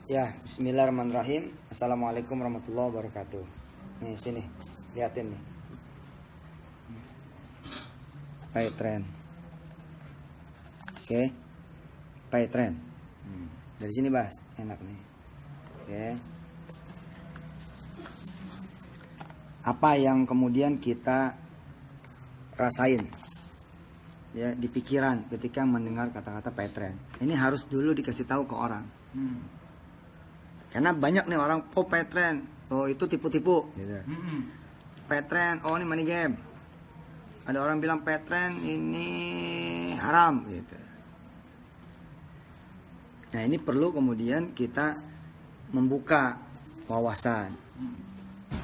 Ya, bismillahirrahmanirrahim. Assalamualaikum warahmatullahi wabarakatuh. Nih, sini. Liatin nih. Pay trend. Oke. Pay trend. Dari sini, Bas. Enak nih. Oke. Apa yang kemudian kita rasain ya di pikiran ketika mendengar kata-kata pay trend? Ini harus dulu dikasih tahu ke orang. Karena banyak nih orang, oh pay trend, oh itu tipu-tipu gitu. Pay trend, oh ini money game. Ada orang bilang pay trend ini haram gitu. Nah ini perlu kemudian kita membuka wawasan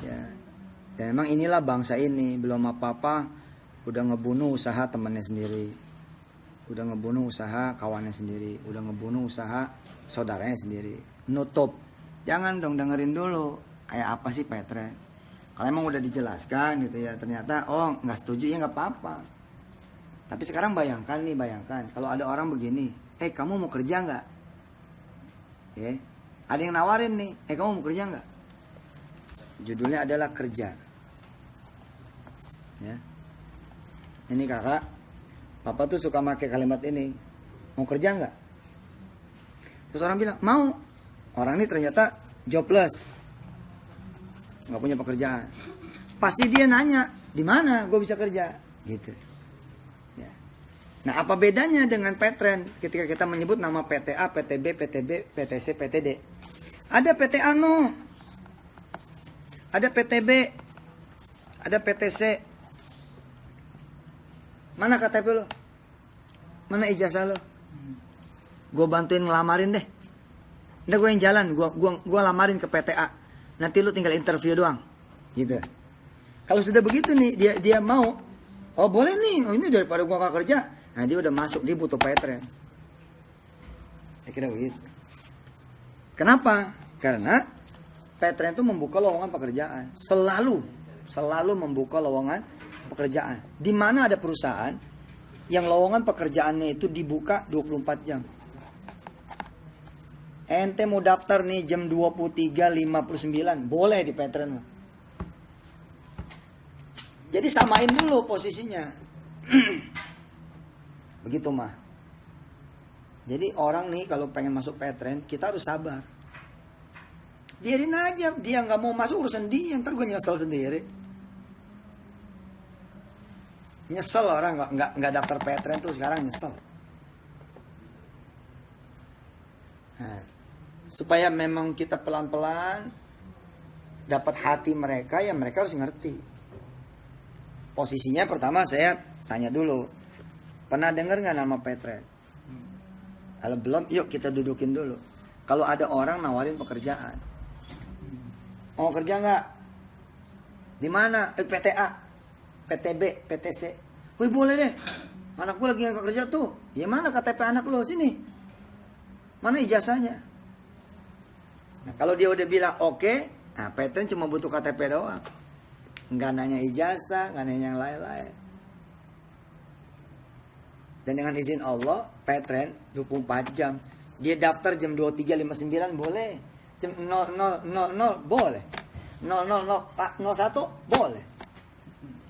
ya. Dan memang inilah bangsa ini, belum apa-apa udah ngebunuh usaha temannya sendiri, udah ngebunuh usaha kawannya sendiri, udah ngebunuh usaha saudaranya sendiri. Nutup. Jangan dong, dengerin dulu kayak apa sih pay trend. Kalau emang udah dijelaskan gitu ya, ternyata oh nggak setuju ya nggak apa-apa. Tapi sekarang bayangkan kalau ada orang begini, kamu mau kerja nggak? Ada yang nawarin nih, kamu mau kerja nggak? Judulnya adalah kerja. Ya. Ini kakak, papa tuh suka pakai kalimat ini, mau kerja nggak? Terus orang bilang mau. Orang ini ternyata jobless, nggak punya pekerjaan. Pasti dia nanya, di mana gue bisa kerja, gitu. Ya. Nah, apa bedanya dengan pay trend ketika kita menyebut nama PTA, PTB, PTB, PTC, PTD? Ada PTA no, ada PTB, ada PTC. Mana KTP lo? Mana ijazah lo? Gue bantuin ngelamarin deh. Ntar gue yang jalan, gue lamarin ke PTA. Nanti lu tinggal interview doang, gitu. Kalau sudah begitu nih, dia mau, oh boleh nih, oh ini daripada gue gak kerja. Nah dia udah masuk, dia butuh pay trend. Saya kira begitu. Kenapa? Karena pay trend itu membuka lowongan pekerjaan. Selalu membuka lowongan pekerjaan. Di mana ada perusahaan yang lowongan pekerjaannya itu dibuka 24 jam. Ente mau daftar nih jam 23.59, boleh di pay trend. Jadi samain dulu posisinya. Begitu mah. Jadi orang nih kalau pengen masuk pay trend, kita harus sabar. Biarin aja, dia nggak mau masuk urusan dia, ntar gue nyesel sendiri. Nyesel orang nggak daftar pay trend tuh sekarang nyesel. Nah, supaya memang kita pelan-pelan dapat hati mereka, ya mereka harus ngerti. Posisinya pertama saya tanya dulu, pernah dengar nggak nama pay trend? Kalau belum, yuk kita dudukin dulu. Kalau ada orang nawarin pekerjaan, mau kerja nggak? Di mana? PTA, PTB, PTC. Wih boleh deh, anak gue lagi nggak kerja tuh. Ya mana KTP anak lo, sini. Mana ijazahnya? Nah, kalau dia udah bilang oke, nah pay trend cuma butuh KTP doang. Nggak nanya ijazah, nggak nanya yang lain-lain. Dan dengan izin Allah, pay trend 24 jam. Dia daftar jam 23.59 boleh. Jam 00.00 boleh. 00.01 boleh.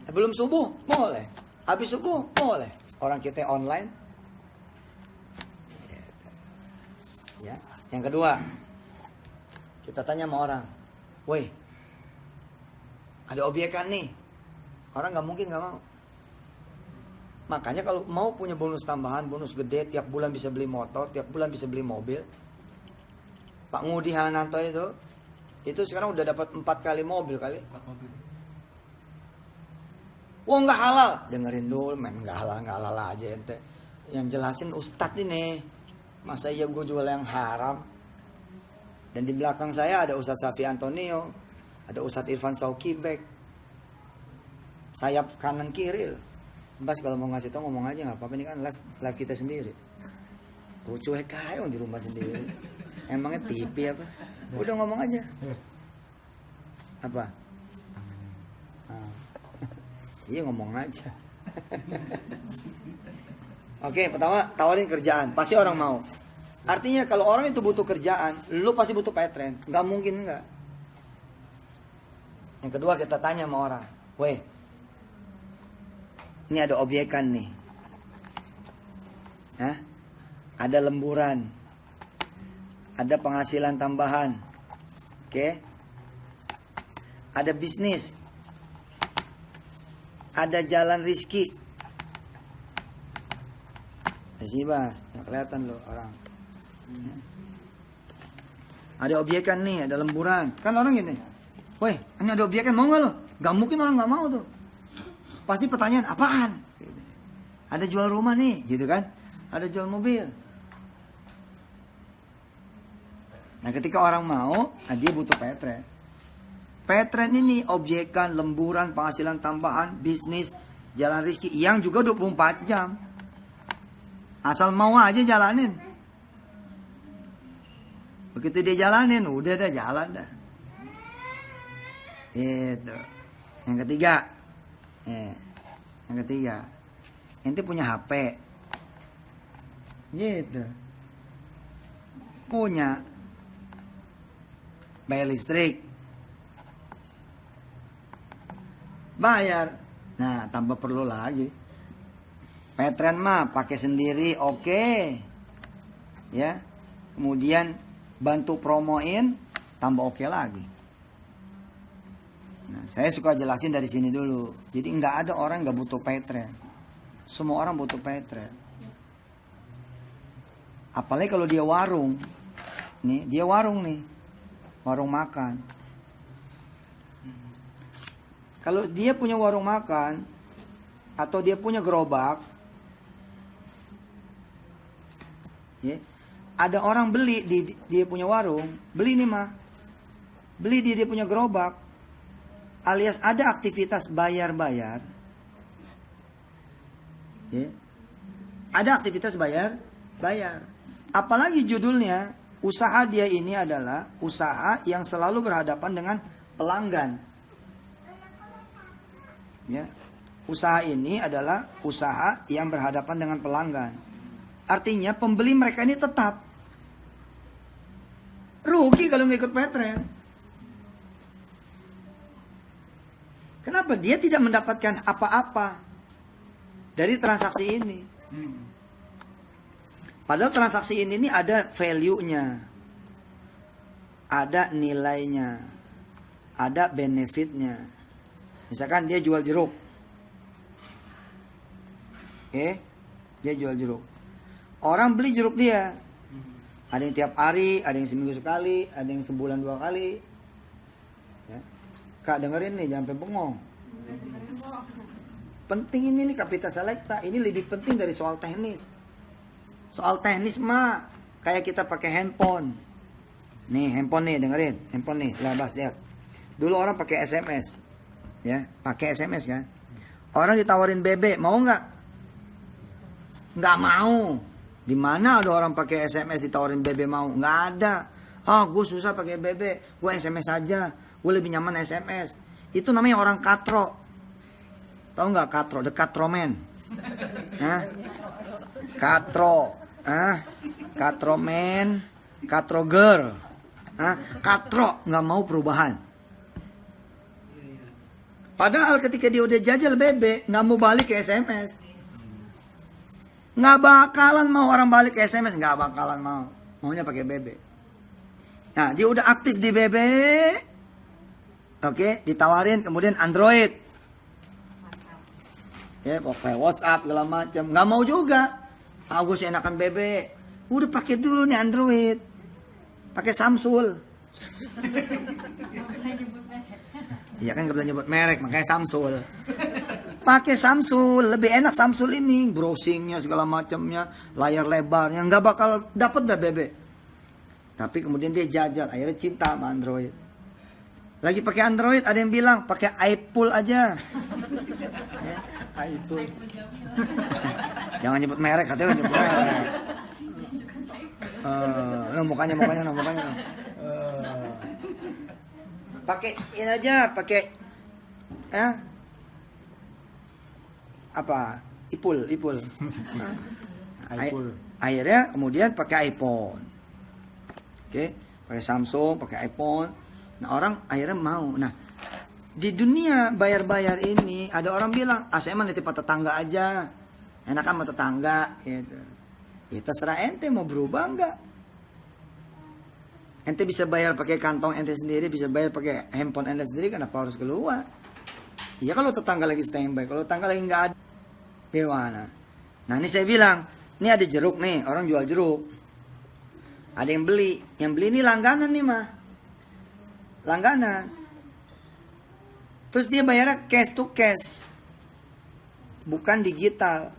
Belum subuh boleh. Habis subuh boleh. Orang kita online. Ya. Yang kedua, kita tanya sama orang, woi, ada obyekan nih, orang nggak mungkin nggak mau. Makanya kalau mau punya bonus tambahan, bonus gede, tiap bulan bisa beli motor, tiap bulan bisa beli mobil. Pak Ngudi Hananto itu sekarang udah dapat 4 kali mobil kali. 4 mobil. Wah nggak halal, dengerin dulu, men nggak halal aja ente. Yang jelasin Ustadz ini, masa iya gue jual yang haram? Dan di belakang saya ada Ustadz Safi Antonio, ada Ustadz Irfan Saukibek, sayap kanan kiri. Bas kalau mau ngasih tau ngomong aja nggak apa-apa, ini kan live kita sendiri. Lucu kayak di rumah sendiri. Emangnya TV apa? Udah ngomong aja. Apa? Iya ngomong aja. Oke, pertama tawarin kerjaan, pasti orang mau. Artinya kalau orang itu butuh kerjaan, lu pasti butuh petren. Nggak mungkin nggak. Yang kedua kita tanya sama orang, weh, ini ada obyekan nih, Hah? Ada lemburan, ada penghasilan tambahan, oke? Ada bisnis, ada jalan rizki. Sih Bas, nggak kelihatan loh orang. Ada obyekan nih, ada lemburan. Kan orang gini, woi, ini ada obyekan, mau nggak lo? Gak mungkin orang nggak mau tuh. Pasti pertanyaan, apaan? Ada jual rumah nih, gitu kan? Ada jual mobil. Nah ketika orang mau, dia butuh petren. Petren ini obyekan, lemburan, penghasilan tambahan, bisnis, jalan rizki, yang juga 24 jam. Asal mau aja jalanin. Begitu dia jalanin, udah dah jalan dah. Itu. Yang ketiga. Yang ketiga. Ente punya HP. Gitu. Punya. Bayar listrik. Bayar. Nah, tambah perlu lagi. Petren mah pakai sendiri oke. Ya. Kemudian bantu promoin tambah oke lagi. Nah, saya suka jelasin dari sini dulu. Jadi nggak ada orang nggak butuh petren. Semua orang butuh petren. Apalagi kalau dia warung. Nih, dia warung nih. Warung makan. Kalau dia punya warung makan atau dia punya gerobak, ya, ada orang beli di dia punya warung, beli nih mah, beli di dia punya gerobak, alias ada aktivitas bayar-bayar, ya, ada aktivitas bayar-bayar. Apalagi judulnya, usaha dia ini adalah usaha yang selalu berhadapan dengan pelanggan. Ya, usaha ini adalah usaha yang berhadapan dengan pelanggan. Artinya pembeli mereka ini tetap. Rugi kalau nggak ikut petren. Kenapa? Dia tidak mendapatkan apa-apa dari transaksi ini. Padahal transaksi ini ada value-nya, ada nilainya, ada benefit-nya. Misalkan dia jual jeruk. Oke, dia jual jeruk. Orang beli jeruk dia. Ada yang tiap hari, ada yang seminggu sekali, ada yang sebulan 2 kali. Ya. Kak dengerin nih, jangan sampai bengong. Penting ini nih Kapita Selecta. Ini lebih penting dari soal teknis. Soal teknis mah kayak kita pakai handphone. Nih handphone nih, dengerin. Handphone nih, labas lihat. Dulu orang pakai SMS. Ya, pakai SMS kan. Orang ditawarin BB, mau nggak? Nggak mau. Di mana ada orang pakai SMS ditawarin BB mau? Nggak ada. Gue susah pakai BB, gue SMS aja. Gue lebih nyaman SMS. Itu namanya orang katro. Tahu nggak katro? The Katro Man. Katro. Katro Man. Katro Girl. Katro nggak mau perubahan. Padahal ketika dia udah jajal BB, nggak mau balik ke SMS. Nggak bakalan mau orang balik ke SMS, nggak bakalan mau. Maunya pakai BB. Nah, dia udah aktif di BB. Oke, ditawarin kemudian Android. Ya, pakai WhatsApp segala macam. Nggak mau juga. Gue sih enakan BB. Udah pakai dulu nih Android. Pakai Samsung. Iya kan gak boleh nyebut merek, makanya Samsung. Pakai Samsung, lebih enak Samsung ini, browsingnya segala macamnya, layar lebarnya, nggak bakal dapet dah BB. Tapi kemudian dia jajal, akhirnya cinta sama Android. Lagi pakai Android, ada yang bilang pakai iPool aja. Ya, iPool. Jangan nyebut merek, katanya nyebut merek. Mukanya. Pakai ini aja, pakai apa? Ipul. Akhirnya kemudian pakai iPhone. Oke, pakai Samsung, pakai iPhone. Nah, orang akhirnya mau. Nah, di dunia bayar-bayar ini ada orang bilang, saya mah nitip tetangga aja. Enak sama tetangga gitu. Ya terserah ente mau berubah enggak. Ente bisa bayar pakai kantong ente sendiri, bisa bayar pakai handphone ente sendiri, kenapa harus keluar? Ya kalau tetangga lagi standby, kalau tetangga lagi nggak ada, gimana? Nah ini saya bilang, ini ada jeruk nih, orang jual jeruk. Ada yang beli ini langganan nih mah. Langganan. Terus dia bayarnya cash to cash. Bukan digital.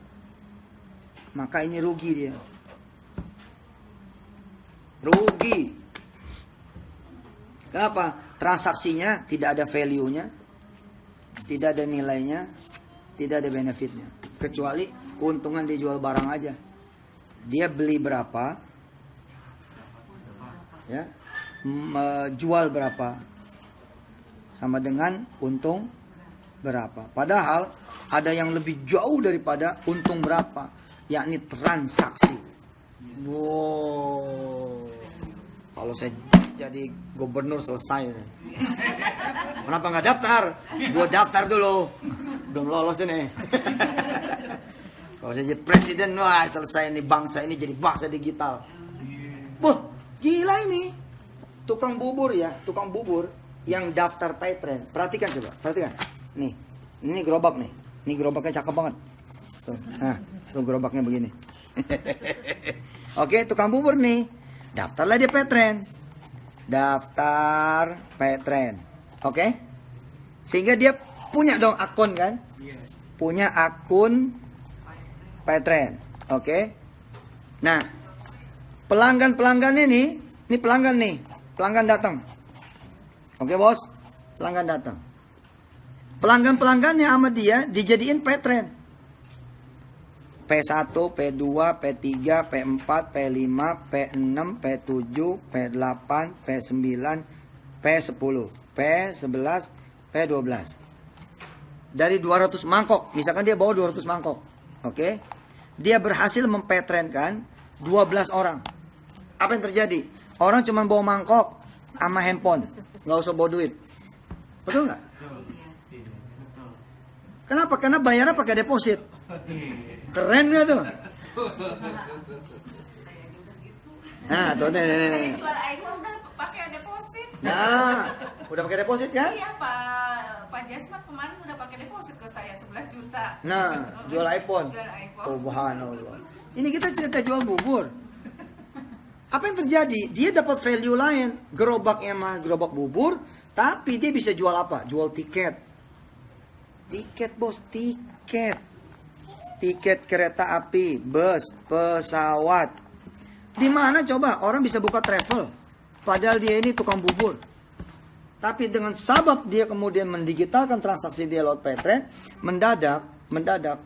Maka ini rugi dia. Rugi. Kenapa? Transaksinya tidak ada value-nya. Tidak ada nilainya. Tidak ada benefitnya. Kecuali keuntungan dia jual barang aja. Dia beli berapa, ya, jual berapa, sama dengan untung berapa. Padahal ada yang lebih jauh daripada untung berapa, yakni transaksi. Wow, kalau saya jadi gubernur selesai. Kenapa nggak daftar? Gua daftar dulu, belum lolos ini. Kalau saya jadi presiden, wah selesai nih, bangsa ini jadi bangsa digital. Wah, gila ini. Tukang bubur ya, tukang bubur yang daftar Paytrend. Perhatikan coba, perhatikan. Nih, ini gerobak nih. Ini gerobaknya cakep banget. Tuh, nah, tuh gerobaknya begini. Oke, tukang bubur nih. Daftarlah dia Paytrend. Daftar Paytrend. Oke? Sehingga dia punya dong akun kan? Punya akun Paytrend. Oke? Nah, pelanggan-pelanggan ini pelanggan nih. Pelanggan datang. Oke, Bos? Pelanggan datang. Pelanggan-pelanggannya sama dia dijadiin Paytrend. P1, P2, P3, P4, P5, P6, P7, P8, P9, P10, P11, P12. Dari 200 mangkok, misalkan dia bawa 200 mangkok. Oke? Dia berhasil mempetrenkan 12 orang. Apa yang terjadi? Orang cuma bawa mangkok sama handphone, nggak usah bawa duit. Betul nggak? Kenapa? Karena bayarnya pakai deposit. Keren nggak tuh? Nah, tuh nih. Jual iPhone udah pakai deposit. Nah, udah pakai deposit kan? Iya, Pak Jasmat kemarin udah pakai deposit ke saya 11 juta. Nah, jual iPhone. Jual iPhone. Subhanallah. Ini kita cerita jual bubur. Apa yang terjadi? Dia dapat value lain. Gerobaknya mah gerobak bubur, tapi dia bisa jual apa? Jual tiket. Tiket, Bos, tiket. Tiket kereta api, bus, pesawat. Di mana coba orang bisa buka travel? Padahal dia ini tukang bubur. Tapi dengan sabab dia kemudian mendigitalkan transaksi dia lewat Paytrend, mendadak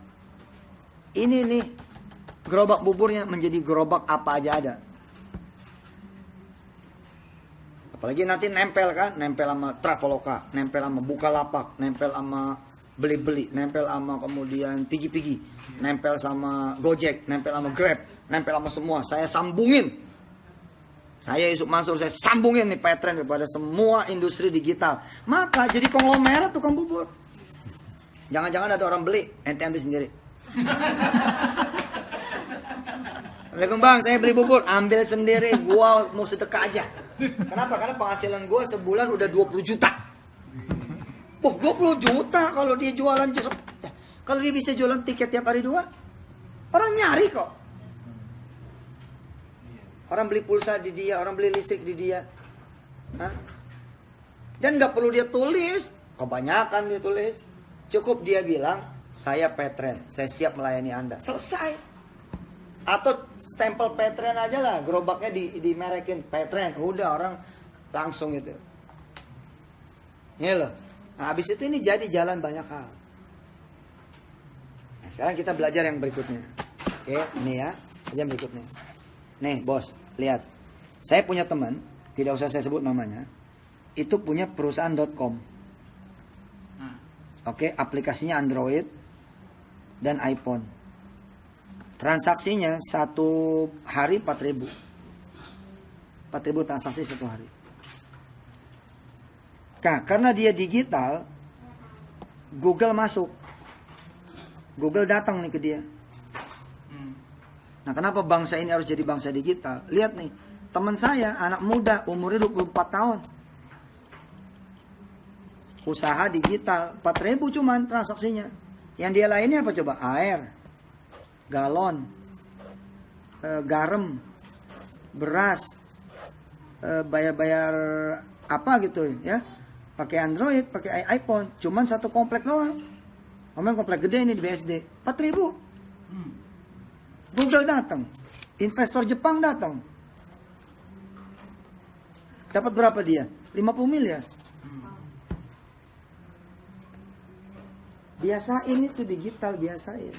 ini nih gerobak buburnya menjadi gerobak apa aja ada. Apalagi nanti nempel kan, nempel sama Traveloka, nempel sama Bukalapak, nempel sama beli-beli, nempel sama kemudian Pigi-Pigi, nempel sama Gojek, nempel sama Grab, nempel sama semua. Saya sambungin. Saya Yusuf Mansur, saya sambungin nih Paytrend kepada semua industri digital. Maka jadi konglomerat tukang bubur. Jangan-jangan ada orang beli, ente ambil sendiri. Assalamualaikum Bang, saya beli bubur, ambil sendiri, gua mau sedekah aja. Kenapa? Karena penghasilan gua sebulan udah 20 juta. Oh, 20 juta kalau dia jualan. Kalau dia bisa jualan tiket tiap hari 2, orang nyari kok. Orang beli pulsa di dia, orang beli listrik di dia. Hah? Dan nggak perlu dia tulis, kebanyakan dia tulis. Cukup dia bilang, saya Paytrend, saya siap melayani Anda. Selesai. Atau stempel Paytrend aja lah, gerobaknya dimerekin Paytrend. Udah orang langsung gitu. Ini loh. Nah, habis itu ini jadi jalan banyak hal. Nah, sekarang kita belajar yang berikutnya. Oke, ini ya, yang berikutnya. Nih, Bos, lihat. Saya punya teman, tidak usah saya sebut namanya. Itu punya perusahaan.com. Oke, aplikasinya Android dan iPhone. Transaksinya satu hari 4.000. 4.000 transaksi satu hari. Nah, karena dia digital, Google masuk. Google datang nih ke dia. Nah, kenapa bangsa ini harus jadi bangsa digital? Lihat nih, teman saya, anak muda, umurnya 24 tahun. Usaha digital, 4.000 cuman transaksinya. Yang dia lainnya apa coba? Air, galon, garam, beras, bayar-bayar apa gitu ya. Pakai Android, pakai iPhone, cuman satu komplek doang. Ngomong komplek gede ini di BSD, 4.000. Google datang, investor Jepang datang. Dapat berapa dia? 50 miliar. Biasain itu digital, biasain.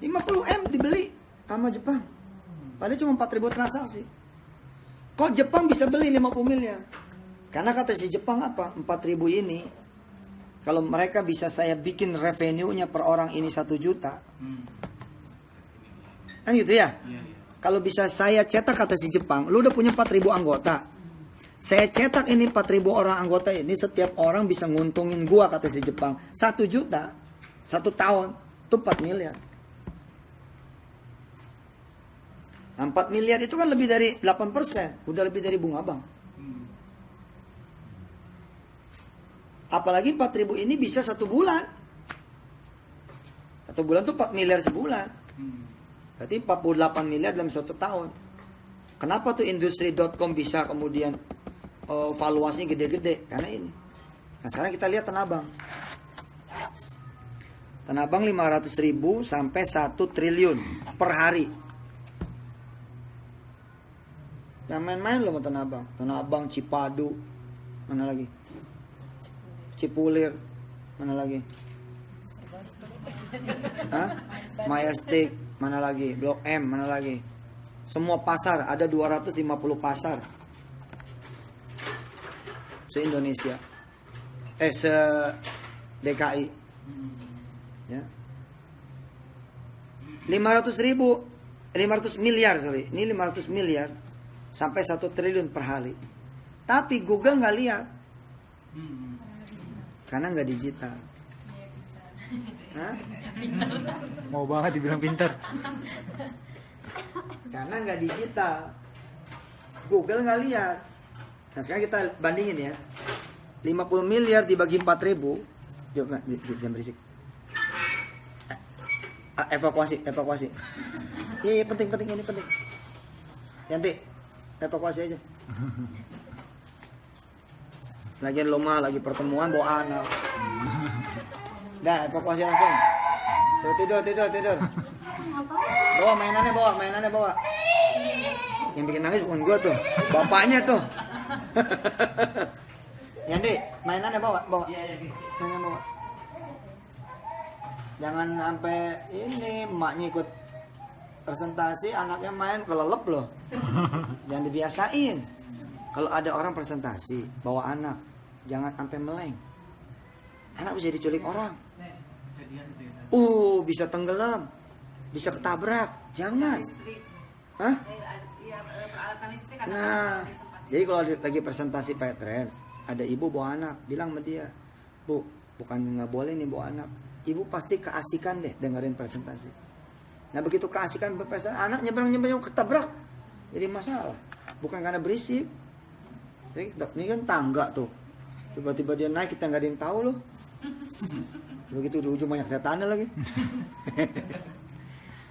50M dibeli sama Jepang. Padahal cuma 4.000 transaksi. Kok Jepang bisa beli 50 miliar? Karena kata si Jepang apa? 4.000 ini, kalau mereka bisa saya bikin revenue-nya per orang ini 1 juta. Kan gitu ya? Kalau bisa saya cetak, kata si Jepang, lu udah punya 4.000 anggota. Saya cetak ini 4.000 orang anggota ini, setiap orang bisa nguntungin gua, kata si Jepang. 1 juta, 1 tahun, itu 4 miliar. Nah, 4 miliar itu kan lebih dari 8%, udah lebih dari bunga bank. Apalagi 4.000 ini bisa 1 bulan. 1 bulan tuh 4 miliar sebulan. Berarti 48 miliar dalam 1 tahun. Kenapa tuh industri.com bisa kemudian valuasinya gede-gede? Karena ini. Nah, sekarang kita lihat Tanah Abang. Tanah Abang 500.000 sampai 1 triliun per hari. Yang main-main loh sama Tanah Abang. Tanah Abang, Cipadu, mana lagi? Cipulir, mana lagi? Hah? Majestic, mana lagi? Blok M, mana lagi? Semua pasar, ada 250 pasar se-Indonesia. Se-DKI. Ya. 500 miliar, sorry. Ini 500 miliar sampai 1 triliun per hari. Tapi Google nggak lihat. Karena nggak digital. Hah? Mau banget dibilang pintar. Karena nggak digital. Google nggak lihat. Nah, sekarang kita bandingin ya. 50 miliar dibagi 4.000. Coba, jangan berisik. Evakuasi. Iya, penting, ini penting. Yanti, evakuasi aja. Lagian lo mah lagi pertemuan bawa anak. Dah, evakuasi langsung. Suruh tidur. Bawa mainannya bawa. Yang bikin nangis bukan gua tuh, bapaknya tuh. Yanti, mainannya bawa. Mainannya bawa. Jangan sampai ini emaknya ikut presentasi, anaknya main kelelep loh. Jangan dibiasain. Kalau ada orang presentasi bawa anak, jangan sampai meleng. Anak bisa diculik orang. Bisa tenggelam, bisa ketabrak. Jangan. Hah? Peralatan listrik. Nah, jadi kalau lagi presentasi PTN, ada ibu bawa anak, bilang sama dia, Bu, bukan nggak boleh nih bawa anak. Ibu pasti keasikan deh dengerin presentasi. Nah, begitu keasikan berpresentasi, anak nyebrang ketabrak. Jadi masalah. Bukan karena berisik. Jadi, ini kan tangga tuh. Tiba-tiba dia naik, kita nggak ada yang tahu loh. Begitu di ujung banyak setannya lagi.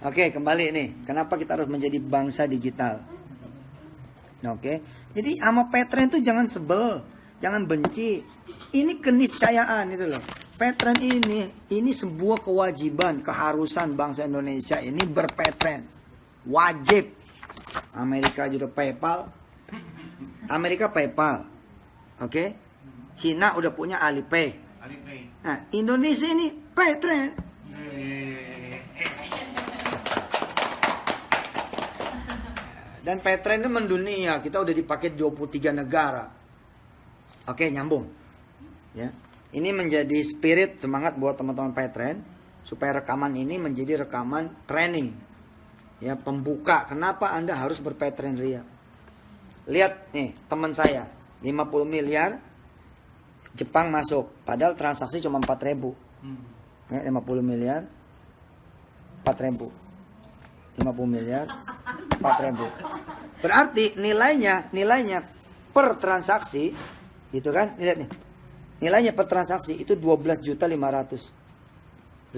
Oke, kembali nih. Kenapa kita harus menjadi bangsa digital? Oke. Jadi sama Petren itu jangan sebel, jangan benci. Ini keniscayaan itu loh. Petren ini sebuah kewajiban, keharusan bangsa Indonesia ini berpetren. Wajib. Amerika juga PayPal. Oke. Cina udah punya Alipay. Nah, Indonesia ini Petren. Dan Petren itu mendunia, kita udah dipakai 23 negara. Oke, nyambung. Ya. Ini menjadi spirit semangat buat teman-teman Petren supaya rekaman ini menjadi rekaman training. Ya, pembuka. Kenapa Anda harus berpatron Riyadh? Lihat nih, teman saya, 50 miliar Jepang masuk, padahal transaksi cuma 4.000. Ya, 50 miliar 4.000. 50 miliar 4.000. Berarti nilainya per transaksi gitu kan? Lihat nih. Nilainya per transaksi itu 12.500.000.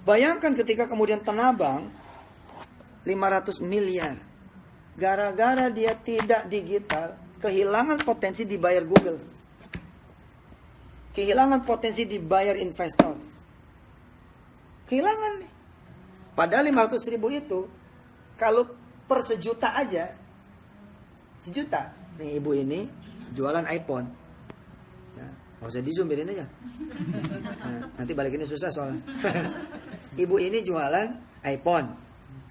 Bayangkan ketika kemudian Tanabang 500 miliar. Gara-gara dia tidak digital, kehilangan potensi dibayar Google. Kehilangan potensi dibayar investor. Kehilangan nih. Padahal 500.000 itu kalau per sejuta aja, sejuta. Nih ibu ini jualan iPhone. Ya, nggak usah di zoom, biarin aja. Nah, nanti balik ini susah soalnya. Ibu ini jualan iPhone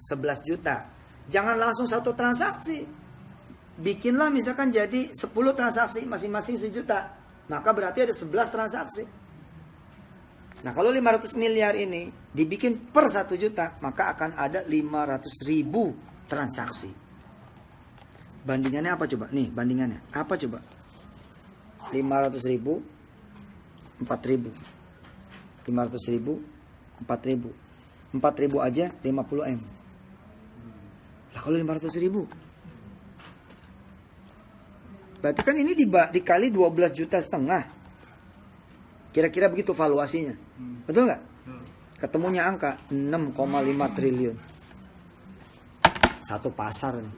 11 juta. Jangan langsung satu transaksi. Bikinlah misalkan jadi 10 transaksi masing-masing sejuta. Maka berarti ada 11 transaksi. Nah kalau 500 miliar ini dibikin per 1 juta, maka akan ada 500.000 transaksi. Bandingannya apa coba? Nih bandingannya. Apa coba? 500.000, 4.000. 500.000, 4.000. 4.000 aja 50M. Lah kalau 500.000, berarti kan ini dikali 12,5 juta. Kira-kira begitu valuasinya. Betul nggak? Ketemunya angka 6,5 triliun. Satu pasar nih.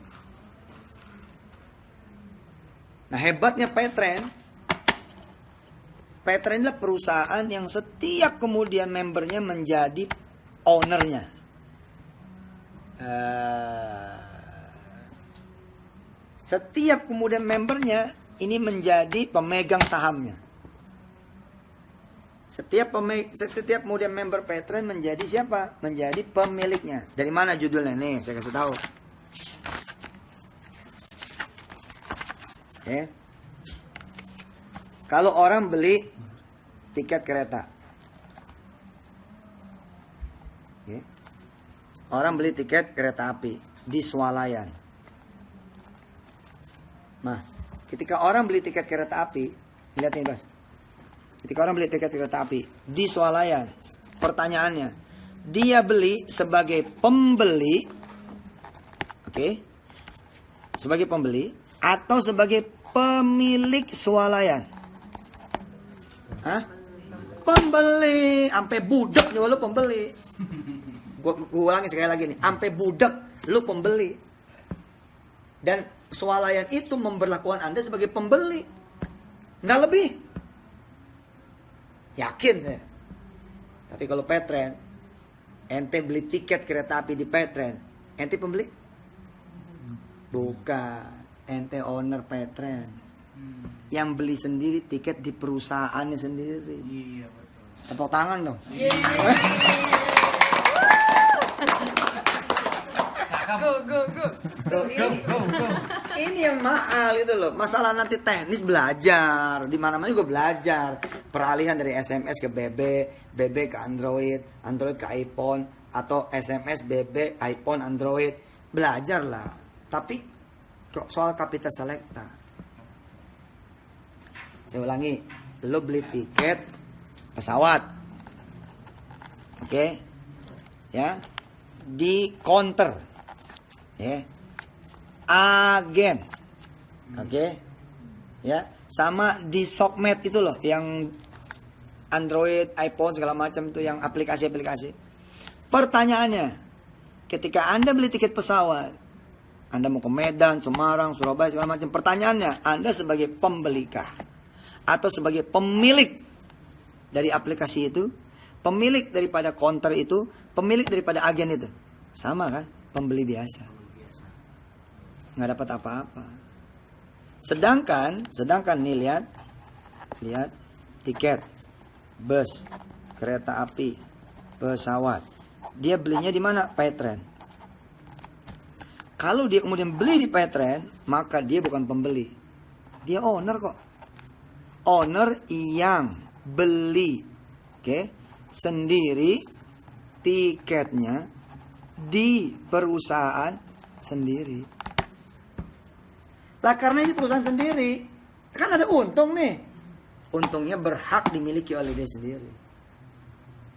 Nah hebatnya Petren adalah perusahaan yang setiap kemudian membernya menjadi ownernya. Setiap kemudian membernya ini menjadi pemegang sahamnya. Setiap kemudian member Petren menjadi siapa? Menjadi pemiliknya. Dari mana judulnya? Nih, saya kasih tahu. Ya. Kalau orang beli tiket kereta. Ya. Orang beli tiket kereta api di Swalayan. Nah, ketika orang beli tiket kereta api, lihat nih, Bas. Ketika orang beli tiket kereta api di Swalayan, pertanyaannya, dia beli sebagai pembeli, oke, sebagai pembeli atau sebagai pemilik Swalayan? Hah? Pembeli, sampai budak nih lu pembeli. Gua ulangi sekali lagi nih, sampai budak lu pembeli. Dan Swalayan itu memberlakukan Anda sebagai pembeli, nggak lebih. Yakin saya. Tapi kalau Petren, ente beli tiket kereta api di Petren, ente pembeli? Bukan, ente owner Petren. Yang beli sendiri tiket di perusahaannya sendiri. Iya betul. Tepuk tangan dong. Tuh, ini yang mahal itu loh. Masalah nanti teknis belajar, di mana-mana juga belajar. Peralihan dari SMS ke BB, BB ke Android, Android ke iPhone, atau SMS BB, iPhone, Android. Belajarlah. Tapi soal kapital selekta. Saya ulangi, lo beli tiket pesawat. Oke. Ya. Di counter. Ya. Agen. Oke. Ya, sama di Sokmed itu loh yang Android, iPhone segala macam itu yang aplikasi-aplikasi. Pertanyaannya, ketika Anda beli tiket pesawat, Anda mau ke Medan, Semarang, Surabaya segala macam, pertanyaannya, Anda sebagai pembelikah atau sebagai pemilik dari aplikasi itu, pemilik daripada counter itu, pemilik daripada agen itu? Sama kan? Pembeli biasa. Nggak dapat apa-apa. Sedangkan nih lihat tiket bus, kereta api, pesawat. Dia belinya di mana? Petren. Kalau dia kemudian beli di Petren, maka dia bukan pembeli. Dia owner kok. Owner yang beli, oke, sendiri tiketnya di perusahaan sendiri. Lah karena ini perusahaan sendiri, kan ada untung nih. Untungnya berhak dimiliki oleh dia sendiri.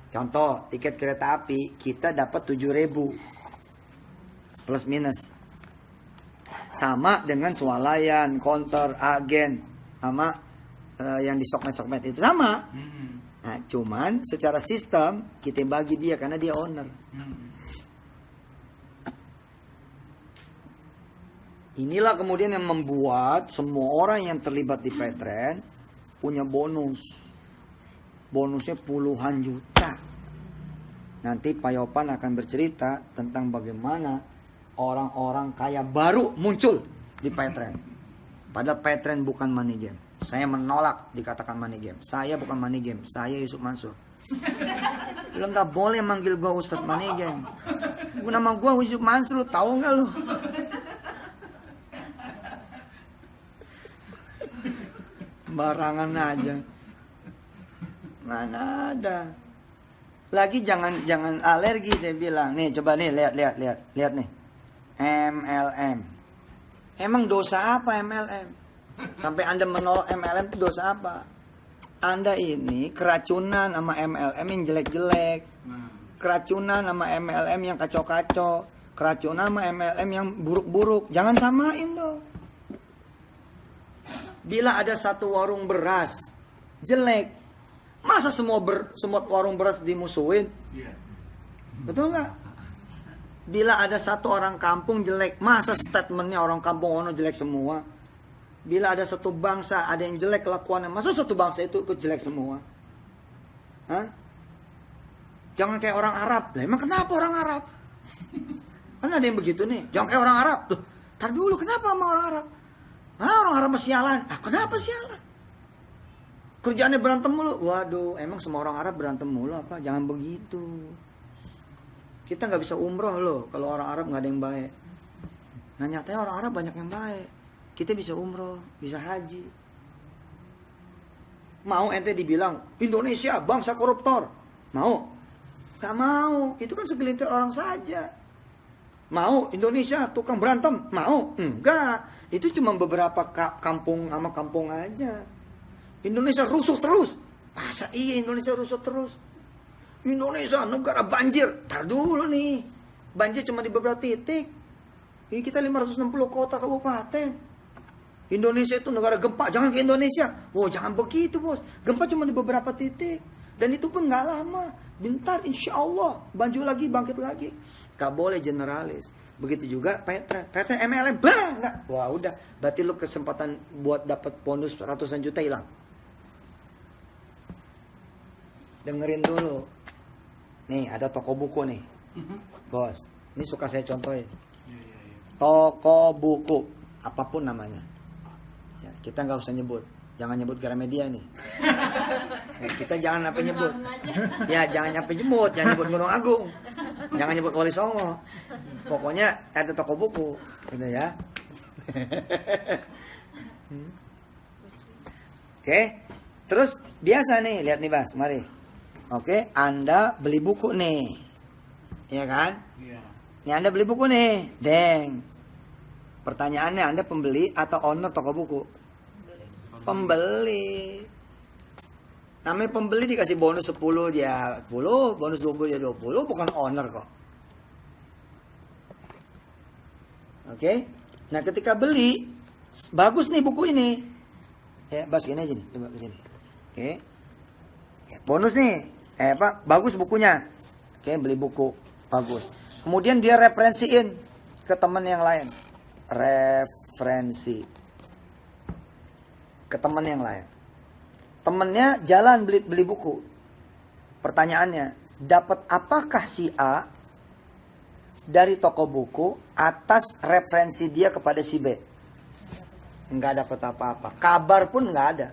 Contoh, tiket kereta api kita dapat 7.000 plus minus. Sama dengan swalayan, konter, agen, sama yang di sokmed itu sama. Nah, cuman secara sistem kita bagi dia karena dia owner. Inilah kemudian yang membuat semua orang yang terlibat di Paytrend punya bonus. Bonusnya puluhan juta. Nanti Pak Yopan akan bercerita tentang bagaimana orang-orang kaya baru muncul di Paytrend. Padahal Paytrend bukan money game. Saya menolak dikatakan money game. Saya bukan money game. Saya Yusuf Mansur. Lu nggak boleh manggil gua Ustadz money game. Nama gua Yusuf Mansur, tahu nggak lu? Barangan aja. Mana ada. Lagi jangan alergi saya bilang. Nih coba nih lihat nih. MLM. Emang dosa apa MLM? Sampai Anda menolak MLM itu dosa apa? Anda ini keracunan sama MLM yang jelek-jelek. Keracunan sama MLM yang kacau-kacau. Keracunan sama MLM yang buruk-buruk. Jangan samain dong. Bila ada satu warung beras jelek, masa semua warung beras dimusuhin? Betul nggak? Bila ada satu orang kampung jelek, masa statementnya orang kampung ono jelek semua? Bila ada satu bangsa ada yang jelek kelakuannya, masa satu bangsa itu ikut jelek semua? Hah? Jangan kayak orang Arab. Lah emang kenapa orang Arab? Kan ada yang begitu nih. Jangan kayak orang Arab. Tuh, tar dulu kenapa sama orang Arab? Orang Arab sialan. Kenapa sialan? Kerjaannya berantem mulu. Waduh, emang semua orang Arab berantem mulu apa? Jangan begitu. Kita nggak bisa umroh loh kalau orang Arab nggak ada yang baik. Nah nyatanya orang Arab banyak yang baik. Kita bisa umroh, bisa haji. Mau ente dibilang Indonesia bangsa koruptor? Mau? Gak mau. Itu kan segelintir orang saja. Mau Indonesia tukang berantem? Mau? Enggak. Itu cuma beberapa kampung sama kampung aja. Indonesia rusuh terus. Masa iya Indonesia rusuh terus? Indonesia negara banjir. Tar dulu nih. Banjir cuma di beberapa titik. Ini kita 560 kota kabupaten. Indonesia itu negara gempa. Jangan ke Indonesia. Oh jangan begitu bos. Gempa cuma di beberapa titik. Dan itu pun gak lama. Bentar insya Allah. Banjir lagi, bangkit lagi. Gak boleh generalis. Begitu juga Paytrend MLM enggak. Wah udah, berarti lu kesempatan buat dapat bonus ratusan juta hilang. Dengerin dulu. Nih ada toko buku nih. Bos, ini suka saya contohin. Toko buku, apapun namanya. Ya, kita nggak usah nyebut. Jangan nyebut Gramedia nih. Ya, kita jangan sampai nyebut. Ya, jangan sampai nyebut. Jangan nyebut Gunung Agung. Jangan nyebut Wali Songo. Pokoknya ada toko buku. Gitu ya. Oke. Terus biasa nih. Lihat nih Bas. Mari. Oke. Anda beli buku nih. Iya kan? Iya. Nih Anda beli buku nih. Deng. Pertanyaannya Anda pembeli atau owner toko buku? Pembeli. Namanya pembeli dikasih bonus 10 dia 10, bonus 20 dia 20, bukan owner kok. Oke. Nah, ketika beli bagus nih buku ini. Ya, Bas ini aja nih, coba ke sini. Oke. Bonus nih. Bagus bukunya. Oke, beli buku bagus. Kemudian dia referensiin ke teman yang lain. Referensi ke teman yang lain. Temennya jalan beli buku. Pertanyaannya, dapat apakah si A dari toko buku atas referensi dia kepada si B? Enggak dapat apa-apa. Kabar pun enggak ada.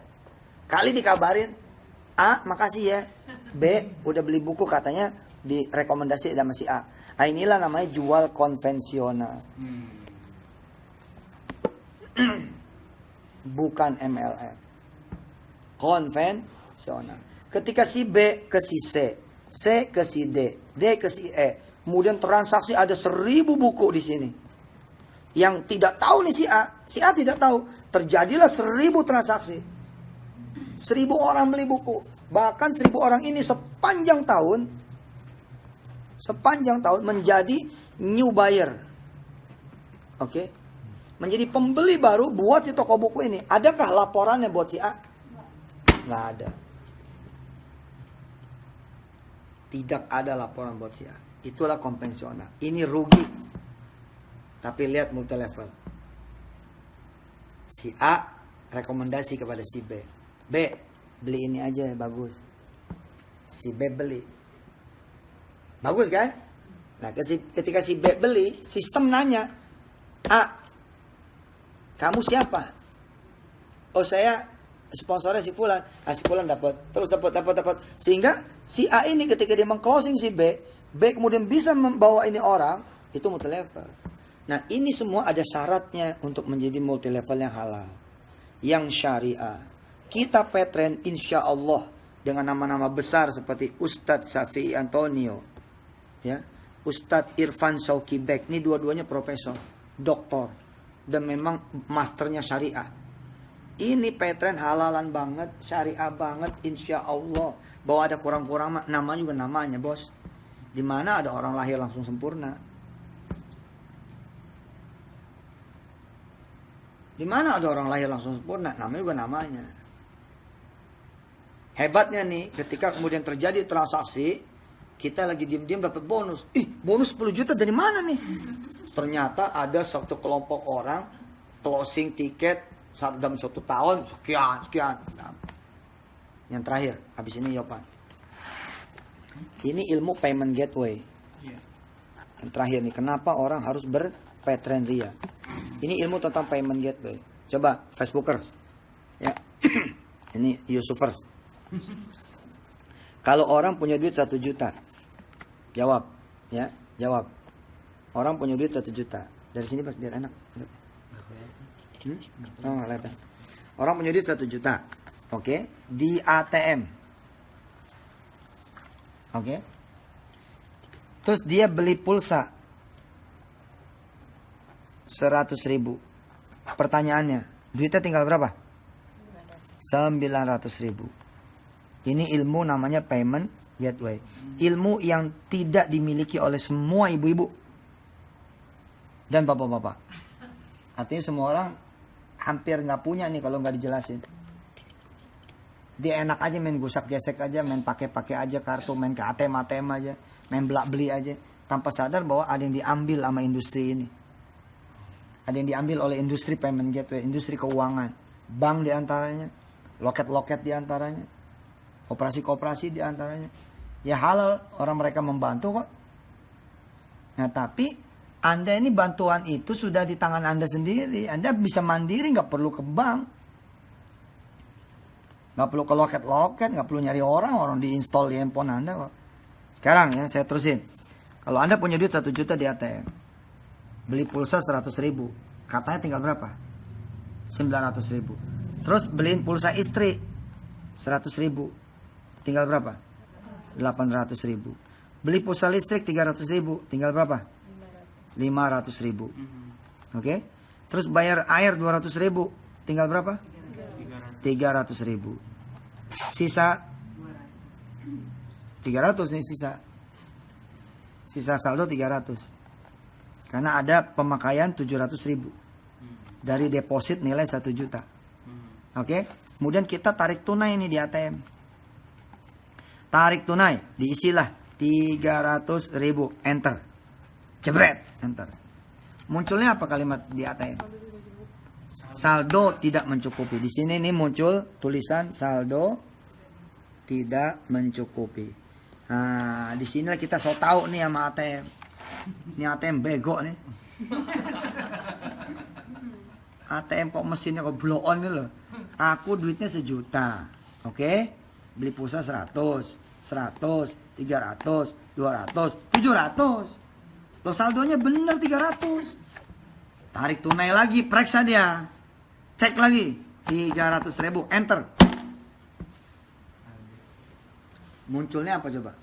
Kali dikabarin, A makasih ya, B udah beli buku katanya direkomendasi sama si A. Nah, inilah namanya jual konvensional. Bukan MLM. Konvensional. Ketika si B ke si C, C ke si D, D ke si E. Kemudian transaksi ada 1000 buku di sini. Yang tidak tahu nih si A tidak tahu. Terjadilah 1000 transaksi. 1000 orang beli buku. Bahkan 1000 orang ini sepanjang tahun menjadi new buyer. Oke. Menjadi pembeli baru buat si toko buku ini. Adakah laporannya buat si A? Nggak ada. Tidak ada laporan buat si A. Itulah konvensional. Ini rugi. Tapi lihat multi level. Si A rekomendasi kepada si B. B, beli ini aja bagus. Si B beli. Bagus kan? Nah, ketika si B beli, sistem nanya, A, kamu siapa? Oh, saya sponsornya si Fulan. Si Fulan dapat. Terus dapat. Sehingga si A ini ketika dia meng-closing si B kemudian bisa membawa ini orang, itu multi level. Nah, ini semua ada syaratnya untuk menjadi multi level yang halal. Yang syariah. Kita Petren insya Allah dengan nama-nama besar seperti Ustadz Syafi'i Antonio, ya, Ustadz Irfan Shauki Bek, ini dua-duanya profesor, doktor, dan memang masternya syariah. Ini Petren halalan banget, syariah banget, insya Allah. Bahwa ada kurang-kurang, nama juga namanya bos. Di mana ada orang lahir langsung sempurna? Di mana ada orang lahir langsung sempurna? Namanya juga namanya. Hebatnya nih, ketika kemudian terjadi transaksi, kita lagi diem-diem dapat bonus. Bonus 10 juta dari mana nih? Ternyata ada satu kelompok orang closing tiket dalam 1 tahun sekian. Yang terakhir, habis ini Yopan. Ini ilmu payment gateway. Yang terakhir nih, kenapa orang harus berpetren ria? Ini ilmu tentang payment gateway. Coba Facebookers, ya. Ini Yusufers. Kalau orang punya duit 1 juta, jawab, ya, jawab. Orang punya duit 1 juta. Dari sini pas biar enak. Oh, kelihatan. Orang punya duit 1 juta, oke, di ATM. Oke. Terus dia beli pulsa 100.000. Pertanyaannya, duitnya tinggal berapa? 900.000. Ini ilmu namanya payment gateway. Ilmu yang tidak dimiliki oleh semua ibu-ibu dan bapak-bapak. Artinya semua orang hampir nggak punya nih kalau nggak dijelasin. Dia enak aja main gusak gesek aja, main pakai aja kartu, main ke ATM aja, main belak beli aja, tanpa sadar bahwa ada yang diambil sama industri ini. Ada yang diambil oleh industri payment gateway, industri keuangan, bank diantaranya, loket-loket diantaranya, operasi-kooperasi diantaranya. Ya halal, orang mereka membantu kok. Nah tapi Anda ini bantuan itu sudah di tangan Anda sendiri. Anda bisa mandiri, nggak perlu ke bank. Nggak perlu ke loket-loket, nggak perlu nyari orang diinstal di handphone Anda kok. Sekarang ya, saya terusin. Kalau Anda punya duit 1 juta di ATM, beli pulsa 100.000, katanya tinggal berapa? 900.000. Terus beliin pulsa istri 100.000, tinggal berapa? 800.000. Beli pulsa listrik 300.000, tinggal berapa? 500.000. Oke? Terus bayar air 200.000, tinggal berapa? 300.000. Sisa 300 nih sisa. Sisa saldo 300. Karena ada pemakaian 700.000 dari deposit nilai 1 juta. Oke? Kemudian kita tarik tunai ini di ATM. Tarik tunai, diisilah 300.000, enter. Jebret, enter. Munculnya apa kalimat di ATM? Saldo tidak mencukupi. Di sini nih muncul tulisan saldo tidak mencukupi. Nah, di sini kita so tahu nih sama ATM. Ini ATM bego nih. ATM kok mesinnya kok blow on nih loh. Aku duitnya 1 juta. Oke? Beli pulsa 100, 300, 200, 700. Loh saldonya bener 300. Tarik tunai lagi, periksa dia. Cek lagi, 300.000, enter. Munculnya apa coba?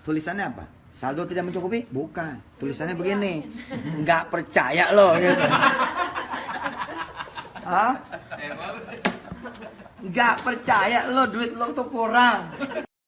Tulisannya apa? Saldo tidak mencukupi? Bukan. Tulisannya begini. Nggak percaya lo gitu. Hah? Nggak percaya lo, duit lo tuh kurang.